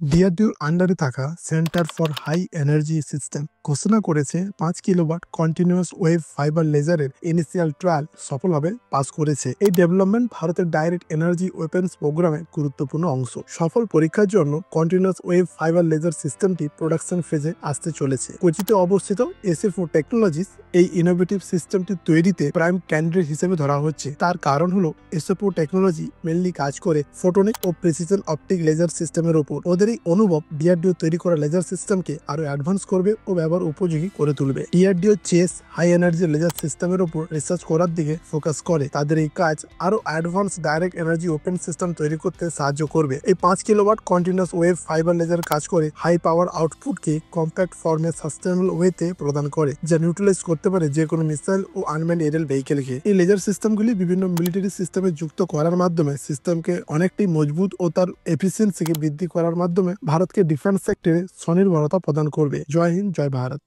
ডিআরডিওর আন্ডারে থাকা centre for high energy system ঘোষণা করেছে 5 কিলোওয়াট কন্টিনিউয়াস ওয়েভ ফাইবার লেজারের ইনিশিয়াল ট্রায়াল সফলভাবে পাস করেছে। এই ডেভেলপমেন্ট ভারতের ডাইরেক্ট এনার্জি ওয়েপন্স প্রোগ্রামে গুরুত্বপূর্ণ অংশ। সফল পরীক্ষার জন্য কন্টিনিউয়াস ওয়েভ ফাইবার লেজার সিস্টেমটি প্রোডাকশন ফেজে আসতে চলেছে। কোচিতে অবস্থিত এসএফও টেকনোলজিস এই ইনোভেটিভ সিস্টেমটি তৈরিতে প্রাইম ক্যান্ডিডেট হিসেবে ধরা হচ্ছে। তার কারণ হলো এসএফও টেকনোলজি মেনলি কাজ করে ফোটনিক ও প্রিসিশন অপটিক লেজার সিস্টেমের উপর। ওদের এই অনুভব ডিআরডিও তৈরি করা লেজার সিস্টেমকে আরো অ্যাডভান্স করবে ও ব্যবহার উপযোগী করে তুলবে। DRDO CHESS high energy laser সিস্টেমের উপর রিসার্চ করার দিকে ফোকাস করে। তাদের এই কাজ আরো advance direct energy weapon system তৈরি করতে সাহায্য করবে। এই 5 kilowatt continuous wave fibre laser কাজ করে হাই পাওয়ার আউটপুটকে কম্প্যাক্ট ফর্মে সাস্টেনেবল ওয়েতে প্রদান করে, যা নিউট্রালাইজ করতে পারে যে কোনো মিসাইল ও আনম্যান্ড এরিয়াল ভেহিকেলকে। এই লেজার সিস্টেমগুলি বিভিন্ন মিলিটারি সিস্টেমে যুক্ত করার মাধ্যমে সিস্টেমকে অনেকটাই মজবুত ও তার এফিসিয়েন্সিকে বৃদ্ধি করার মাধ্যমে ভারতকে ডিফেন্স সেক্টরে স্বনির্ভরতা প্রদান করবে। জয় হিন্দ, জয় ভারত।